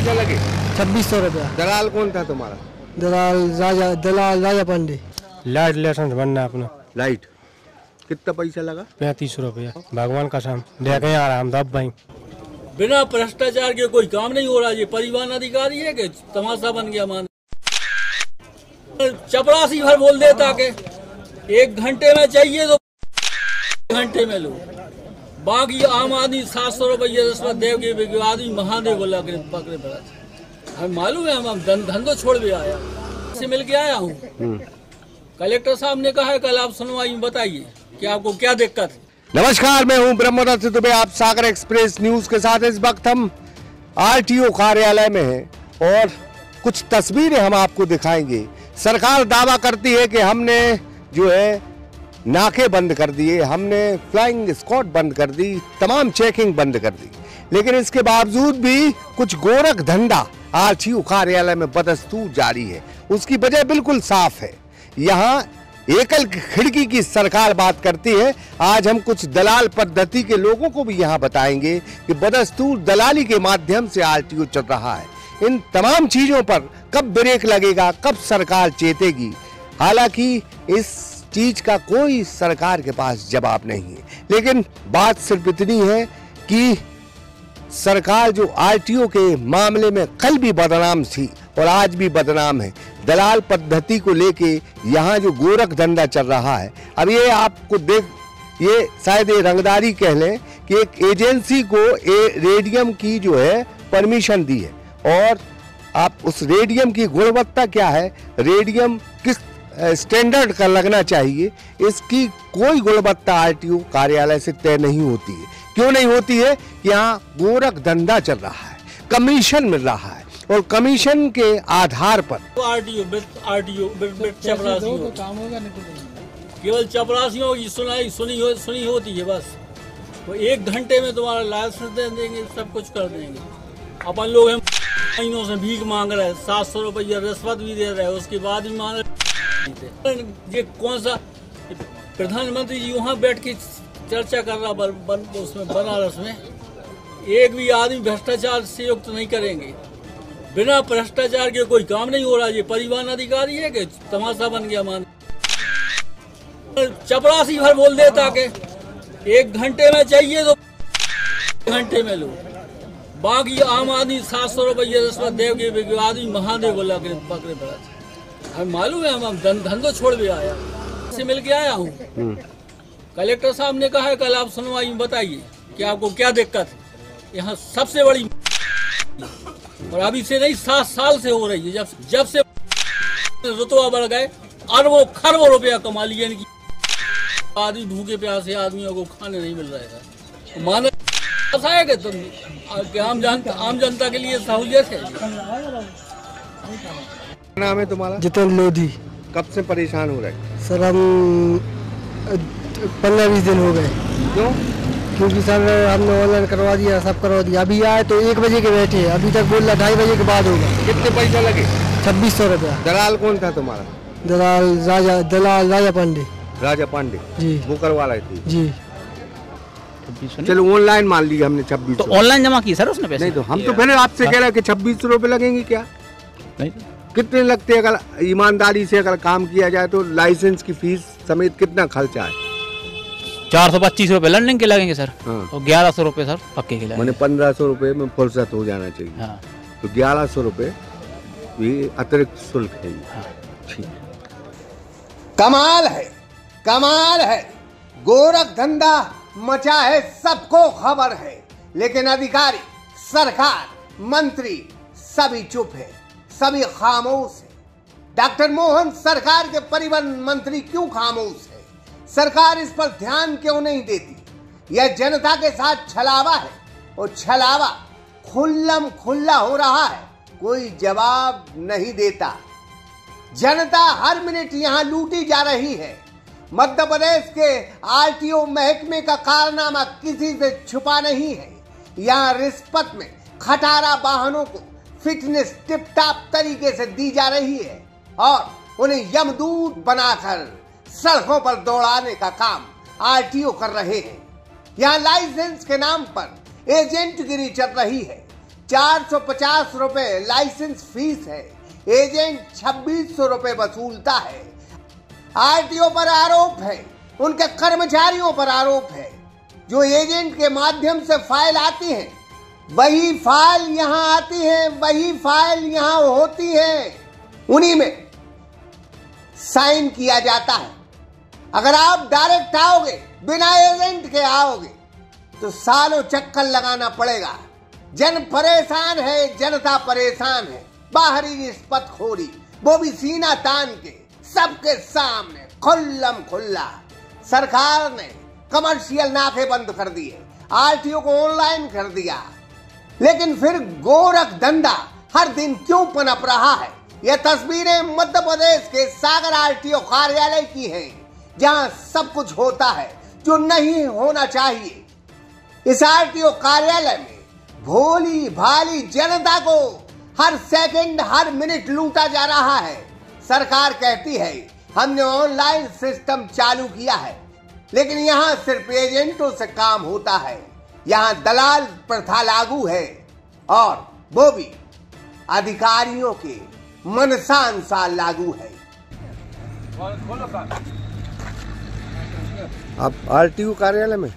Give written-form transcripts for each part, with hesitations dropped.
पैसा लगे? 2600 रुपया। दलाल कौन था तुम्हारा? दलाल राजा पांडे। लाइट लाइसेंस बनना अपना। लाइट कितना पैसा लगा? 35 रुपया। भगवान का शाम देखे आराम दब भाई। बिना भ्रष्टाचार के कोई काम नहीं हो रहा। ये परिवहन अधिकारी है कि तमाशा बन गया। मान चपरासी भर बोल देता के 1 घंटे में चाहिए तो घंटे में लो। बाकी आम आदमी 700 रुपये रिश्वत दे के आदमी महादेव को पकड़े पड़ा। हमें मालूम है, हम धंधो छोड़ भी आया से मिल के आया हूँ। कलेक्टर साहब ने कहा है कल आप सुनवाई में बताइए कि आपको क्या दिक्कत है। नमस्कार, मैं हूं ब्रह्मदत्त दुबे। आप सागर एक्सप्रेस न्यूज के साथ इस वक्त हम आरटीओ कार्यालय में हैं और कुछ तस्वीरें हम आपको दिखाएंगे। सरकार दावा करती है कि हमने जो है नाके बंद कर दिए, हमने फ्लाइंग स्क्वाड बंद कर दी, तमाम चेकिंग बंद कर दी, लेकिन इसके बावजूद भी कुछ गोरख धंधा आरटीओ कार्यालय में बदस्तूर जारी है। उसकी वजह बिल्कुल साफ है। यहाँ एकल खिड़की की सरकार बात करती है। आज हम कुछ दलाल पद्धति के लोगों को भी यहाँ बताएंगे कि बदस्तूर दलाली के माध्यम से आरटीओ चल रहा है। इन तमाम चीजों पर कब ब्रेक लगेगा, कब सरकार चेतेगी? हालांकि इस चीज का कोई सरकार के पास जवाब नहीं है, लेकिन बात सिर्फ इतनी है कि सरकार जो आरटीओ के मामले में कल भी बदनाम थी और आज भी बदनाम है। दलाल पद्धति को लेके यहाँ जो गोरख धंधा चल रहा है, अब ये आपको ये शायद ये रंगदारी कह लें कि एक एजेंसी को रेडियम की जो है परमिशन दी है और आप उस रेडियम की गुणवत्ता क्या है, रेडियम किस स्टैंडर्ड का लगना चाहिए, इसकी कोई गुणवत्ता आरटीओ कार्यालय से तय नहीं होती है। क्यों नहीं होती है? कि यहाँ गोरख धंधा चल रहा है, कमीशन मिल रहा है और कमीशन के आधार पर आरटीओ केवल चपरासियों की सुनी होती है। बस वो 1 घंटे में तुम्हारा लाइसेंस दे देंगे, सब कुछ कर देंगे। अपन लोग हम महीनों से भीख मांग रहे हैं, 700 रुपये रिश्वत भी दे रहे हैं, उसके बाद भी मांग रहे। ये कौन सा प्रधानमंत्री जी वहाँ बैठ के चर्चा कर रहा उसमें बनारस में, एक भी आदमी भ्रष्टाचार से युक्त नहीं करेंगे। बिना भ्रष्टाचार के कोई काम नहीं हो रहा। ये परिवहन अधिकारी है कि तमाशा बन गया। मान चपरासी भर बोल देता के 1 घंटे में चाहिए तो घंटे में लो। बाकी आम आदमी 700 रुपये रिश्वत दे के आदमी महादेव को पकड़े पड़ा। हमें मालूम है, हम धंधो छोड़ भी आया से मिल के आया हूँ। कलेक्टर साहब ने कहा है कल आप सुनवाई में बताइए कि आपको क्या दिक्कत है। यहाँ सबसे बड़ी और अभी से नहीं 7 साल से हो रही है। जब से रुतबा बढ़ गए, अरबों खरबों रुपया कमा लिए इनकी। आदमी भूखे प्यासे आदमियों को खाने नहीं मिल रहा है। माना है कि आम जनता के लिए सहूलियत है। नाम है तुम्हारा? जितेंद्र लोधी। कब से परेशान हो रहे? सर हम 15-20 दिन हो गए। क्यों? क्योंकि सर हमने ऑनलाइन करवा दिया, सब करवा दिया। अभी आए तो 1 बजे के बैठे, अभी तक बोल रहा 2:30 बजे के बाद होगा। कितने पैसा लगे? 2600 रुपया। दलाल कौन था तुम्हारा? दलाल राजा पांडे। राजा पांडे जी, वो करवा रहे थे जी। चलो ऑनलाइन मान लिया हमने 2600। तो ऑनलाइन जमा की सर उसने पैसे? नहीं तो हम तो पहले आपसे कह रहे हैं कि 2600 रुपये लगेंगे क्या? नहीं। कितने लगते हैं? अगर ईमानदारी से अगर काम किया जाए तो लाइसेंस की फीस समेत कितना खर्चा है? 425 रुपए लर्निंग के लगेंगे सर। हाँ। और 1100 रुपए सर पक्के के लगेंगे। मैंने 1500 रुपये में फुर्सत हो जाना चाहिए। हाँ। तो 1100 रुपये भी अतिरिक्त शुल्क है। ठीक। कमाल है, कमाल है। गोरख धंधा मचा है, सबको खबर है, लेकिन अधिकारी, सरकार, मंत्री सभी चुप है, सभी खामोश है। डॉक्टर मोहन सरकार के परिवहन मंत्री क्यों खामोश है? सरकार इस पर ध्यान क्यों नहीं देती? यह जनता के साथ छलावा है और छलावा खुल्लम खुल्ला हो रहा है, कोई जवाब नहीं देता। जनता हर मिनट यहां लूटी जा रही है। मध्य प्रदेश के आरटीओ महकमे का कारनामा किसी से छुपा नहीं है। यहाँ रिश्वत में खटारा वाहनों को फिटनेस टिप टॉप तरीके से दी जा रही है और उन्हें यमदूत बनाकर सड़कों पर दौड़ाने का काम आरटीओ कर रहे हैं। यहाँ लाइसेंस के नाम पर एजेंटगिरी चल रही है। 450 रुपए लाइसेंस फीस है। एजेंट 2600 रुपए वसूलता है। आरटीओ पर आरोप है, उनके कर्मचारियों पर आरोप है। जो एजेंट के माध्यम से फाइल आती है वही फाइल यहां आती है, वही फाइल यहां होती है, उन्हीं में साइन किया जाता है। अगर आप डायरेक्ट आओगे, बिना एजेंट के आओगे, तो सालों चक्कर लगाना पड़ेगा। जन परेशान है, जनता परेशान है। बाहरी रिश्वतखोरी, वो भी सीना तान के, सबके सामने खुल्लम खुल्ला। सरकार ने कमर्शियल नाके बंद कर दिए, आरटीओ को ऑनलाइन कर दिया, लेकिन फिर गोरख धंधा हर दिन क्यों पनप रहा है? यह तस्वीरें मध्य प्रदेश के सागर आरटीओ कार्यालय की हैं, जहां सब कुछ होता है जो नहीं होना चाहिए। इस आरटीओ कार्यालय में भोली भाली जनता को हर सेकंड हर मिनट लूटा जा रहा है। सरकार कहती है हमने ऑनलाइन सिस्टम चालू किया है, लेकिन यहां सिर्फ एजेंटों से काम होता है। यहां दलाल प्रथा लागू है, और वो भी अधिकारियों के मनसानुसार लागू है। आप आरटीओ कार्यालय में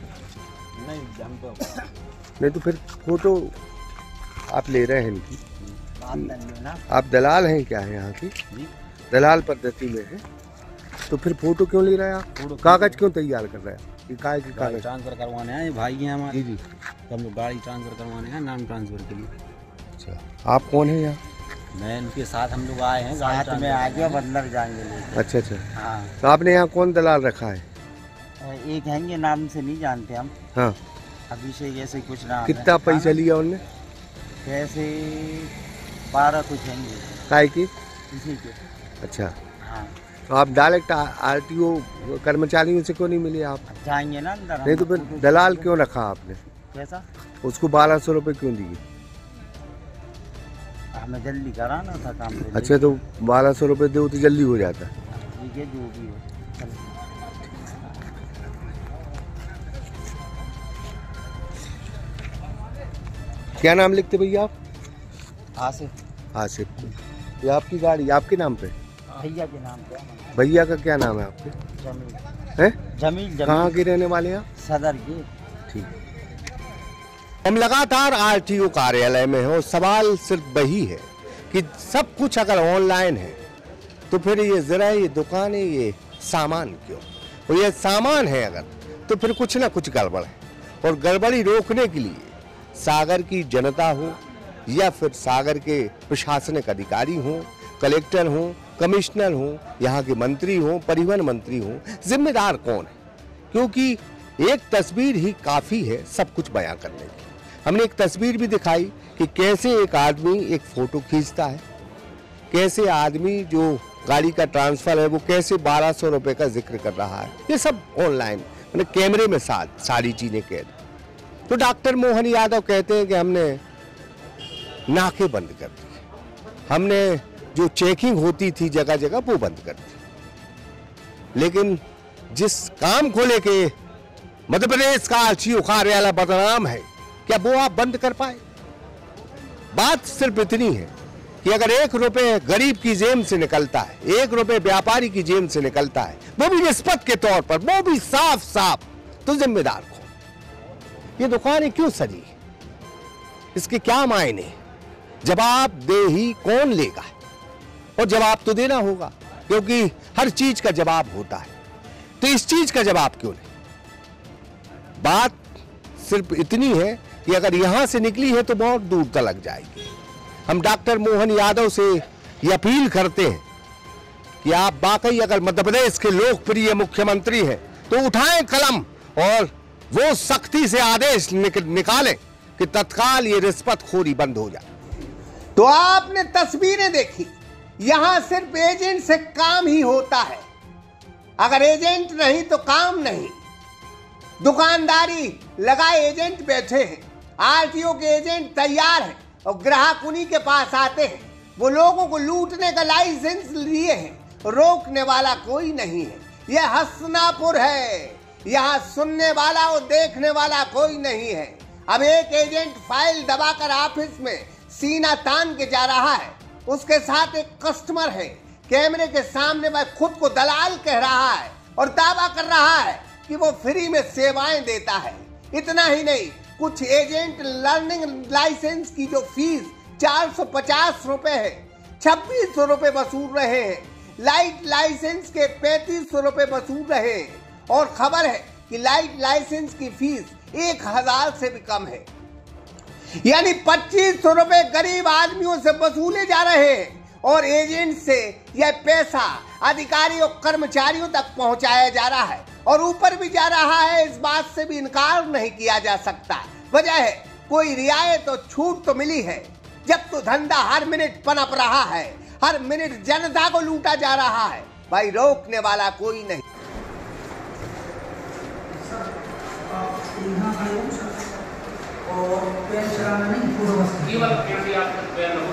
नहीं तो फिर फोटो आप ले रहे हैं इनकी? आप दलाल हैं क्या है यहाँ की? दलाल पद्धति में है, तो फिर फोटो क्यों ले रहे हैं आप? कागज क्यों तैयार कर रहे हैं? ये काहे की कागज ट्रांसफर करवाने हैं, भाई हैं हमारे। जी, हम लोग गाड़ी ट्रांसफर करवाने हैं, नाम ट्रांसफर के लिए। अच्छा, आप कौन है यहाँ? मैं इनके साथ, हम लोग आए हैं, साथ में आगे बदलर जाएंगे लेके। अच्छा। हाँ, तो आपने यहाँ कौन दलाल रखा है? एक हैं, ये नाम से नहीं जानते हम। हाँ, अभिषेक ऐसे कुछ नाम है। कितना पैसा लिया उनने? कैसे 12 कुछ हैं काय की? इसी के। अच्छा, हाँ, तो आप डायरेक्ट आरटीओ कर्मचारियों से क्यों नहीं मिले आप? जाएंगे ना अंदर। नहीं तो फिर दलाल क्यों रखा आपने? कैसा? उसको 1200 रुपए क्यों दिए? हमें जल्दी कराना था काम। अच्छा, तो 1200 रुपए दो तो जल्दी हो जाता। ठीक है, जो भी हो। क्या नाम लिखते भैया आप? आसिफ। ये आपकी गाड़ी आपके नाम पे? भैया के नाम पे। भैया का क्या नाम है आपके? जमील। हैं? जमील। कहाँ के रहने वाले हैं? सदर के। ठीक। हम लगातार आरटीओ कार्यालय में हैं और सवाल सिर्फ वही है कि सब कुछ अगर ऑनलाइन है तो फिर ये जरा ये दुकानें, ये सामान क्यों? और ये सामान है अगर, तो फिर कुछ ना कुछ गड़बड़ है। और गड़बड़ी रोकने के लिए सागर की जनता हो या फिर सागर के प्रशासनिक अधिकारी हो, कलेक्टर हो, कमिश्नर हो, यहाँ के मंत्री हो, परिवहन मंत्री हो, जिम्मेदार कौन है? क्योंकि एक तस्वीर ही काफी है सब कुछ बयां करने की। हमने एक तस्वीर भी दिखाई कि कैसे एक आदमी एक फोटो खींचता है, कैसे आदमी जो गाड़ी का ट्रांसफर है वो कैसे 1200 रुपए का जिक्र कर रहा है। ये सब ऑनलाइन मैंने कैमरे में सारी चीजें कैद। तो डॉक्टर मोहन यादव कहते हैं कि हमने नाके बंद कर दिए, हमने जो चेकिंग होती थी जगह जगह वो बंद कर दी। लेकिन जिस काम को लेके मध्य प्रदेश का आरटीओ कार्यालय बदनाम है, क्या वो आप बंद कर पाए? बात सिर्फ इतनी है कि अगर 1 रुपए गरीब की जेब से निकलता है, 1 रुपए व्यापारी की जेब से निकलता है, वो भी रिश्वत के तौर पर, वो भी साफ साफ, तो जिम्मेदार कौन? ये दुकानें क्यों सजी? इसके क्या मायने? जवाब दे ही कौन लेगा? और जवाब तो देना होगा, क्योंकि हर चीज का जवाब होता है। तो इस चीज का जवाब क्यों नहीं? बात सिर्फ इतनी है कि अगर यहां से निकली है तो बहुत दूर तक लग जाएगी। हम डॉक्टर मोहन यादव से ये अपील करते हैं कि आप वाकई अगर मध्य प्रदेश के लोकप्रिय मुख्यमंत्री हैं तो उठाएं कलम और वो सख्ती से आदेश निकालें कि तत्काल ये रिश्वतखोरी बंद हो जाए। तो आपने तस्वीरें देखी, यहां सिर्फ एजेंट से काम ही होता है। अगर एजेंट नहीं तो काम नहीं। दुकानदारी लगा एजेंट बैठे हैं, आरटीओ के एजेंट तैयार हैं और ग्राहक उन्हीं के पास आते हैं। वो लोगों को लूटने का लाइसेंस लिए हैं, रोकने वाला कोई नहीं है। यह हसनापुर है, यहाँ सुनने वाला और देखने वाला कोई नहीं है। अब एक एजेंट फाइल दबाकर ऑफिस में सीना तान के जा रहा है। उसके साथ एक कस्टमर है। कैमरे के सामने वह खुद को दलाल कह रहा है और दावा कर रहा है कि वो फ्री में सेवाएं देता है। इतना ही नहीं, कुछ एजेंट लर्निंग लाइसेंस की जो फीस 450 रुपए है, 2600 रुपए वसूल रहे हैं। लाइट लाइसेंस के 3500 रुपए वसूल रहे हैं और खबर है कि लाइट लाइसेंस की फीस 1000 से भी कम है। यानी 2500 रुपए गरीब आदमियों से वसूले जा रहे हैं और एजेंट से यह पैसा अधिकारियों कर्मचारियों तक पहुंचाया जा रहा है और ऊपर भी जा रहा है। इस बात से भी इनकार नहीं किया जा सकता। वजह है कोई रियायत और छूट तो मिली है, जब तो धंधा हर मिनट पनप रहा है, हर मिनट जनता को लूटा जा रहा है, भाई रोकने वाला कोई नहीं।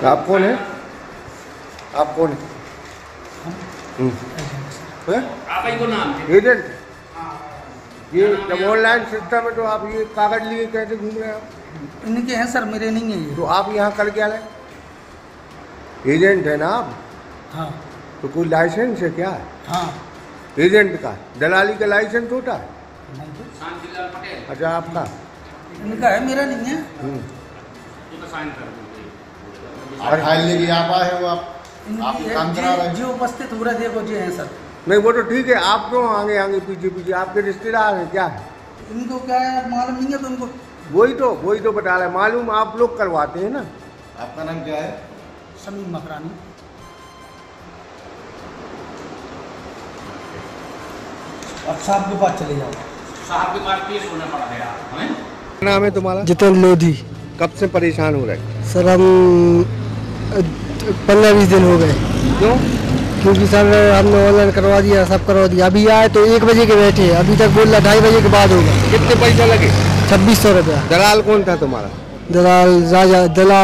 आप कौन है? आप कौन है? एजेंट। ये जब ऑनलाइन सिस्टम है तो आप ये कागज लिए कैसे घूम रहे हैं आप? इनके हैं सर, मेरे नहीं है ये। तो आप यहाँ कर क्या लाए? एजेंट है ना आप? हाँ। तो कोई लाइसेंस है क्या? हाँ। एजेंट का दलाली का लाइसेंस होता है? नहीं। अच्छा, आपका? इनका है, मेरा नहीं है। और फाइल लेके आप आए हो, आप काम करा रहे हैं। जो उपस्थित हो रहे थे वो जो है सर। नहीं, वो तो ठीक है। आप क्यों आगे आगे पीछे पीछे? आपके रिश्तेदार हैं क्या है? इनको क्या है मालूम नहीं है तो उनको वही तो बता रहे। मालूम आप लोग करवाते हैं ना। आपका नाम क्या है? समीम मकरानी। अब साहब के पास चले जाओ। साहब के पास पेश होना पड़ा है हमें। क्या नाम है तुम्हारा? जितेंद्र लोधी। कब से परेशान हो रहे? सर हम 15-20 दिन हो गए। क्यों? क्योंकि सर हमने ऑनलाइन करवा दिया, सब करवा दिया। अभी आए तो 1 बजे के बैठे, अभी तक बोल रहा 2:30 बजे के बाद होगा। कितने पैसे लगे? 2600 रुपया। दलाल कौन था तुम्हारा? दलाल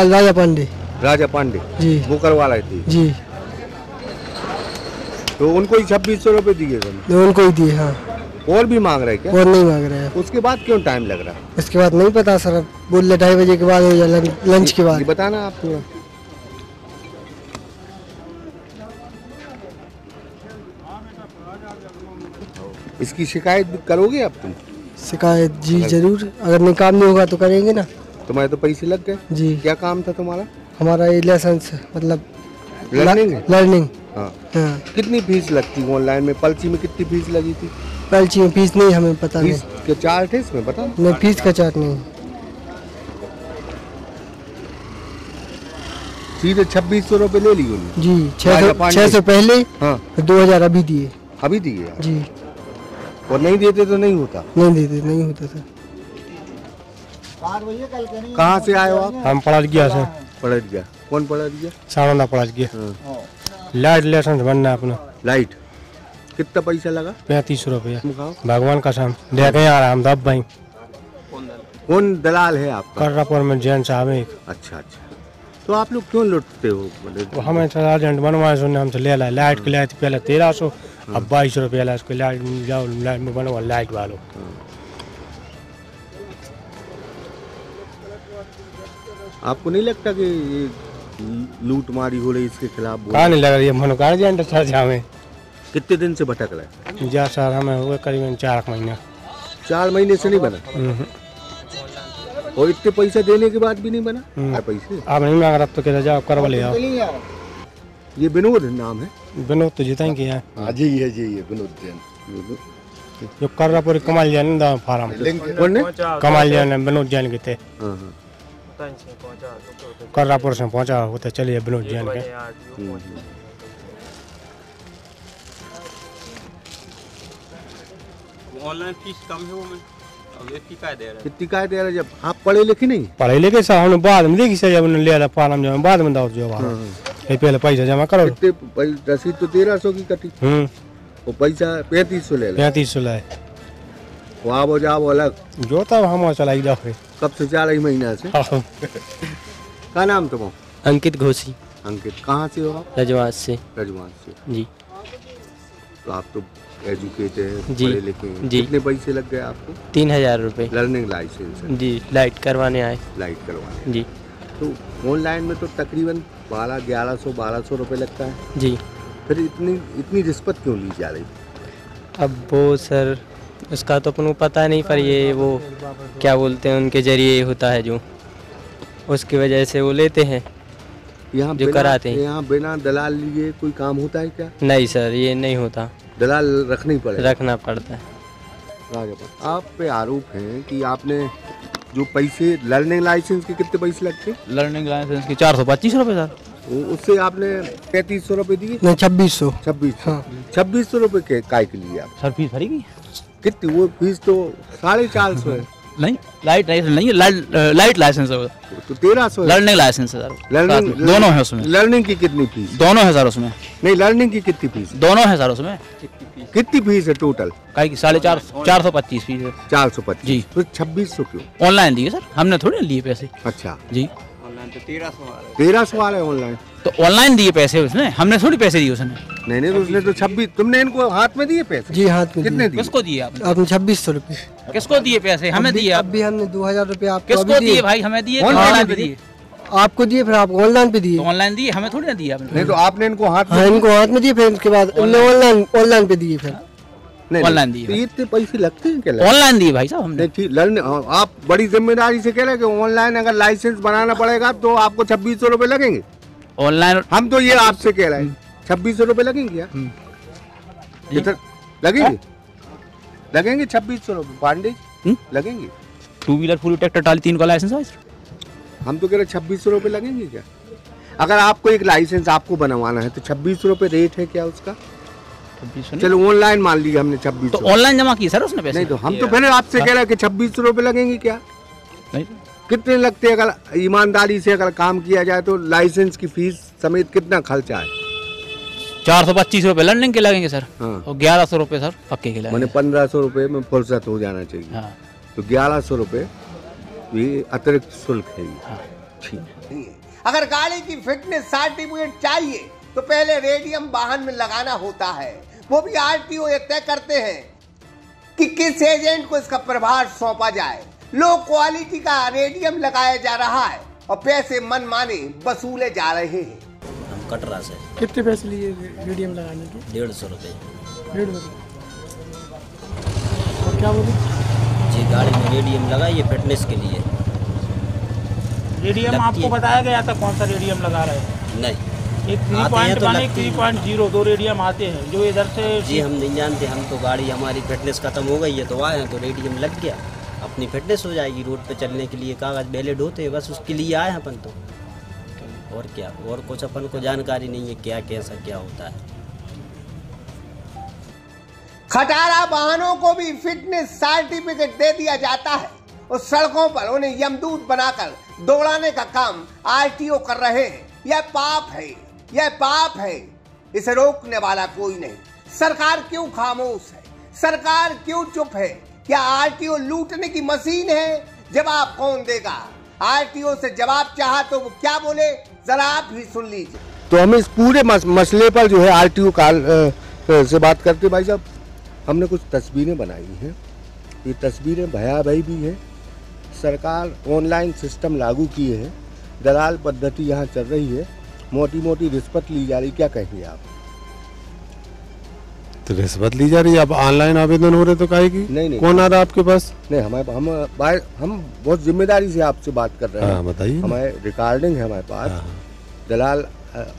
राजा पांडे। राजा पांडे जी। वो करवा रहे थे जी। तो उनको ही 2600 रुपए दिए तुमने? उनको ही दिए। हाँ। और भी मांग रहे क्या? और नहीं मांग रहे हैं। उसके बाद क्यों टाइम लग रहा है? इसके बाद नहीं पता सर, अब बोल रहे 2:30 बजे के बाद हो या लंच के बाद। ये बताना आप थोड़ा। इसकी शिकायत भी करोगे अब तुम? शिकायत जी जरूर, अगर नहीं काम नहीं होगा तो करेंगे ना। तुम्हारे तो पैसे लग गए जी। क्या काम था तुम्हारा? हमारा ये लाइसेंस मतलब लर्निंग। हाँ। कितनी फीस लगती ऑनलाइन में? पर्ची में कितनी फीस लगी थी? पर्ची में फीस नहीं हमें पता। फीस के चार्ट है इसमें पता? नहीं, फीस का चार्ट नहीं। सीधे 2600 रुपए ले ली उन्होंने जी। 600 पहले। हाँ। 2000 अभी दिए। अभी दिए जी। और नहीं देते तो नहीं होता? नहीं देते, नहीं होता सर। कहाँ से आए हो आप? हम पढ़ गया सर। पढ़ गया। कौन पढ़ गया? सारों पढ़ गया। लाइट लाइसेंस बनना है अपना। लाइट कितना पैसा लगा? 3500 रुपया। भगवान कसम लेके आ रहा हम दब भाई। कौन दलाल है आपका? कर्रापुर में जैन साहब है एक। अच्छा। तो आप लोग क्यों लुटते हो? तो हमें एजेंट बनवाए सुनने हमसे ले लाए। लाइट के लाए थे पहले 1300, अब 2200 रुपया ला। इसको लाइट जाओ, लाइट में बनवा लाइट वालों। आपको नहीं लगता कि ये लूट मारी हो रही इसके खिलाफ? कहाँ नहीं लग रही है मनोकार एजेंट सर जी हमें। कितने दिन से भटक रहे? जा सर हमें हुए करीबन 4 महीना। 4 महीने से नहीं बना? और इतने पैसे देने के बाद भी नहीं बना? पैसे आप नहीं मांग रहा तो कहते जाओ करवा ले आओ। ये विनोद नाम है? विनोद तो जीता ही किया है। जी है विनोद जैन। जो कर्रापुर कमाल जैन दा फार्म कौन है? कमाल जैन विनोद जैन के थे। कर्रापुर से पहुंचा होते चलिए विनोद जैन के। ऑनलाइन फीस कम है वो में कितनी काय दे रहा? जब आप पढ़े लिखे नहीं? पढ़े लिखे साहब हमने बाद में देखी जब उन्होंने लिया था फार्म जमा बाद में दाव जो ये पहले पैसा जमा करो। रसीद तो 1300 की कटी। वो पैसा 3500 ले लिया। 3500 लाए। वहाँ वो जाओ अलग जो तब हम चलाई जाओ। कब से? 4 ही महीना से। क्या नाम तुम्हारा? अंकित घोषी। अंकित कहाँ से हो आप? रजवास से। रजवास से जी। तो आप तो एजुकेटेड हैं, जी, पढ़े लिखे हैं। जी। कितने पैसे लग गए आपको? 3000 रुपये। लर्निंग लाइसेंस है? जी, लाइट करवाने आए। लाइट करवाने जी। तो ऑनलाइन में तो तकरीबन 1100 रुपये लगता है। जी। फिर इतनी रिश्वत क्यों ली जा रही? अब वो सर उसका तो अपन को पता नहीं, पर ये वो क्या बोलते हैं उनके जरिए होता है जो, उसकी वजह से वो लेते हैं यहाँ जो कराते हैं। यहाँ बिना दलाल लिए कोई काम होता है क्या? नहीं सर, ये नहीं होता, दलाल रखना पड़ता है। आप पे आरोप है कि आपने जो पैसे लर्निंग लाइसेंस के कितने पैसे लगते हैं? लर्निंग लाइसेंस के 425 रुपये सर। उससे आपने 3500 रुपये दिए? नहीं, 2600। 2600 रुपये के काय के लिए आप? सर फीस भरी गई कितनी? वो फीस तो 450 है। नहीं, लाइट लाइसेंस नहीं है, लाइट लाइसेंस है तो 1300 लर्निंग लाइसेंस है सर। लर्निंग दोनों है उसमें। लर्निंग की कितनी फीस? दोनों है सर उसमें। नहीं, लर्निंग की कितनी फीस? दोनों है सर उसमें। कितनी फीस है टोटल? काय की 425 फीस है। 425 जी। तो 2600 क्यों? ऑनलाइन दिए सर, हमने थोड़े लिए पैसे। अच्छा जी। ऑनलाइन तो 1300 वाला है ऑनलाइन, तो ऑनलाइन दिए पैसे उसने, हमने थोड़ी पैसे दिए उसने। नहीं तो उसने तो 26। तुमने इनको हाथ में दिए पैसे? जी, हाथ में। कितने दिए? किसको दिए आपने? आपने 2600 रुपये। किसको दिए पैसे? हमें दिए। अब भी हमने 2000 रुपये आपको किसको दिए भाई? हमें दिए, ऑनलाइन पे दिए। आपको दिए, फिर आपको ऑनलाइन पे दिए। ऑनलाइन दिए, हमें थोड़ी ना दिए आपने। नहीं तो आपने इनको हाथ में? हाँ, इनको हाथ में दिए, फिर उसके बाद ऑनलाइन पे दिए। फिर ऑनलाइन दिए। तो इतने पैसे लगते हैं क्या? ऑनलाइन दिए भाई साहब हमने। ठीक, आप बड़ी जिम्मेदारी से कह रहे हैं कि ऑनलाइन अगर लाइसेंस बनाना पड़ेगा तो आपको 2600 रुपये लगेंगे ऑनलाइन। हम तो ये आपसे कह रहे हैं 2600 रुपये लगेंगे यार। लगेंगे 2600 रुपये पांडे लगेंगे। 2 व्हीलर फुल ट्रैक्टर टाली 3 का लाइसेंस है। हम तो कह रहे 2600 रुपये लगेंगे क्या? अगर आपको एक लाइसेंस आपको बनवाना है तो 2600 रुपये रेट है क्या उसका? चलो ऑनलाइन मान लीजिए हमने 2600, तो ऑनलाइन जमा की सर उसने पैसे। नहीं तो हम तो पहले आपसे कह रहे हैं कि 2600 रुपये लगेंगे क्या? नहीं। कितने लगते हैं? अगर ईमानदारी से अगर काम किया जाए तो लाइसेंस की फीस समेत कितना खर्चा है? 425 रुपये लर्निंग के लगेंगे सर। हाँ। और 1100 रुपये सर पक्के के लगेंगे। मैंने 1500 रुपये में फुर्सत हो जाना चाहिए। हाँ। तो 1100 रुपये ये अतिरिक्त शुल्क है। हाँ। ठीक। अगर गाड़ी की फिटनेस सर्टिफिकेट चाहिए तो पहले रेडियम वाहन में लगाना होता है। वो भी आरटीओ ये तय करते हैं कि किस एजेंट को इसका प्रभार सौंपा जाए। लो क्वालिटी का रेडियम लगाया जा रहा है और पैसे मनमाने वसूले जा रहे हैं। हम कटरा से। कितने पैसे लिए रेडियम लगाने के? 150 रुपये। 150। और क्या बोले? जी, गाड़ी में रेडियम लगाइए फिटनेस के लिए। रेडियम आपको बताया गया था कौन सा रेडियम लगा रहे हैं? नहीं, एक 3.1 एक 3.0 2 रेडियम आते हैं जो इधर से। जी हम नहीं जानते, हम तो गाड़ी हमारी फिटनेस खत्म हो गई है तो आए हैं तो रेडियम लग गया, अपनी फिटनेस हो जाएगी। रोड पे चलने के लिए कागज वैलिड होते हैं, बस उसके लिए आए हैं अपन तो। और क्या, और कुछ अपन को जानकारी नहीं है क्या कैसा क्या होता है। खटारा वाहनों को भी फिटनेस सर्टिफिकेट दे दिया जाता है और सड़कों पर उन्हें यमदूत बनाकर दौड़ाने का काम आरटीओ कर रहे हैं। यह पाप है, यह पाप है। इसे रोकने वाला कोई नहीं। सरकार क्यों खामोश है? सरकार क्यों चुप है? क्या आरटीओ लूटने की मशीन है? जवाब कौन देगा? आरटीओ से जवाब चाहा तो वो क्या बोले, जरा आप ही सुन लीजिए। तो हम इस पूरे मसले पर जो है आरटीओ से बात करते। भाई साहब, हमने कुछ तस्वीरें बनाई हैं, ये तस्वीरें भयावह भी है। सरकार ऑनलाइन सिस्टम लागू किए है, दलाल पद्धति यहाँ चल रही है, मोटी मोटी रिश्वत ली जा रही, क्या कहेंगे आप? तो रिश्वत ली जा रही है, अब ऑनलाइन आवेदन हो रहे तो काहे की? नहीं कौन आ रहा है आपके पास? नहीं, हम बहुत जिम्मेदारी से आपसे बात कर रहे हैं। बताइए। हमारे रिकॉर्डिंग है हमारे पास। दलाल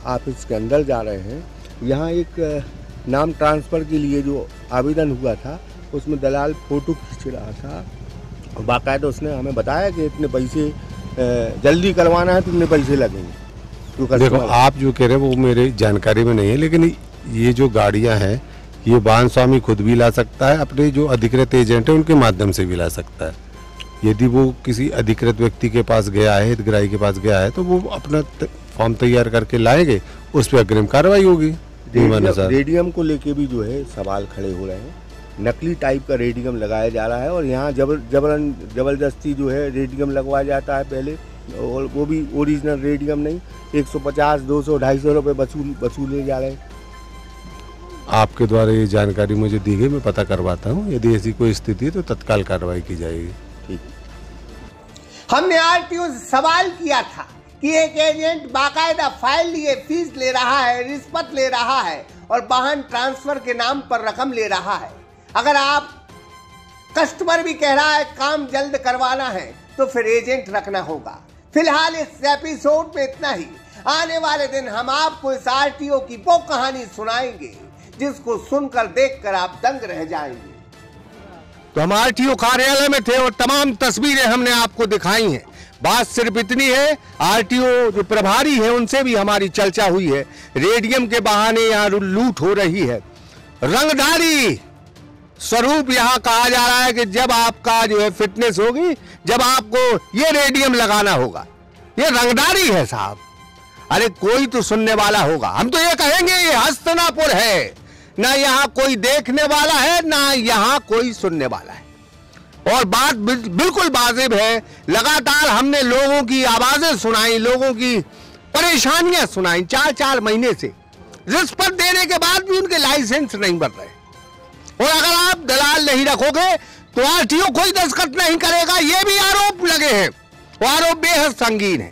ऑफिस के अंदर जा रहे हैं। यहाँ एक नाम ट्रांसफ़र के लिए जो आवेदन हुआ था उसमें दलाल फ़ोटो खींच रहा था। बाकायदा उसने हमें बताया कि इतने पैसे जल्दी करवाना है तो इतने पैसे लगेंगे। देखो, आप जो कह रहे हैं वो मेरे जानकारी में नहीं है, लेकिन ये जो गाड़ियां हैं ये वाहन स्वामी खुद भी ला सकता है, अपने जो अधिकृत एजेंट है उनके माध्यम से भी ला सकता है। यदि वो किसी अधिकृत व्यक्ति के पास गया है, हितग्राही के पास गया है, तो वो अपना फॉर्म तैयार करके लाएंगे, उस पर अग्रिम कार्रवाई होगी। रेडियम को लेके भी जो है सवाल खड़े हो रहे हैं। नकली टाइप का रेडियम लगाया जा रहा है और यहाँ जबरदस्ती जो है रेडियम लगवाया जाता है पहले, और वो भी ओरिजिनल रेडियम नहीं। 150, 200, 250 रुपये वसूले जा रहे हैं। आपके द्वारा ये जानकारी मुझे दी गई, मैं पता करवाता हूँ। यदि ऐसी कोई स्थिति है तो तत्काल कार्रवाई की जाएगी। ठीक। हमने आरटीओ से सवाल किया था कि एक एजेंट बाकायदा फाइल लिए फीस ले रहा है, रिश्वत ले रहा है और वाहन ट्रांसफर के नाम पर रकम ले रहा है। अगर आप कस्टमर भी कह रहा है काम जल्द करवाना है तो फिर एजेंट रखना होगा। फिलहाल इस एपिसोड में इतना ही। आने वाले दिन हम आपको इस आरटीओ की वो कहानी सुनाएंगे जिसको सुनकर देखकर आप दंग रह जाएंगे। तो हम आरटीओ कार्यालय में थे और तमाम तस्वीरें हमने आपको दिखाई हैं। बात सिर्फ इतनी है, आरटीओ जो प्रभारी है उनसे भी हमारी चर्चा हुई है। रेडियम के बहाने यहाँ लूट हो रही है। रंगदारी स्वरूप यहाँ कहा जा रहा है कि जब आपका जो है फिटनेस होगी, जब आपको ये रेडियम लगाना होगा। ये रंगदारी है साहब। अरे कोई तो सुनने वाला होगा। हम तो ये कहेंगे ये हस्तिनापुर है, ना यहाँ कोई देखने वाला है ना यहाँ कोई सुनने वाला है। और बात बिल्कुल वाजिब है। लगातार हमने लोगों की आवाजें सुनाई, लोगों की परेशानियां सुनाई। 4-4 महीने से रिश्वत देने के बाद भी उनके लाइसेंस नहीं बन रहे। और अगर आप दलाल नहीं रखोगे तो आरटीओ कोई दस्तखत नहीं करेगा। ये भी आरोप लगे हैं और आरोप बेहद संगीन है।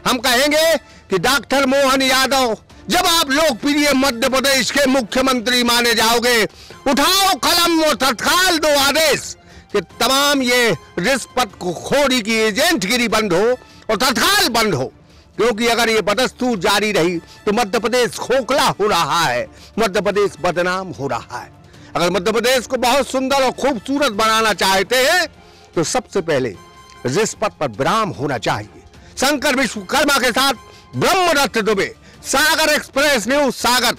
हम कहेंगे कि डॉक्टर मोहन यादव, जब आप लोकप्रिय मध्य प्रदेश के मुख्यमंत्री माने जाओगे, उठाओ कलम और तत्काल दो आदेश कि तमाम ये रिश्वत खोरी की एजेंटगिरी बंद हो और तत्काल बंद हो। क्योंकि अगर ये बदस्तूर जारी रही तो मध्य प्रदेश खोखला हो रहा है, मध्य प्रदेश बदनाम हो रहा है। अगर मध्य प्रदेश को बहुत सुंदर और खूबसूरत बनाना चाहते हैं तो सबसे पहले रिश्वत पर विराम होना चाहिए। शंकर विश्वकर्मा के साथ ब्रह्मदत्त दुबे, सागर एक्सप्रेस न्यूज, सागर।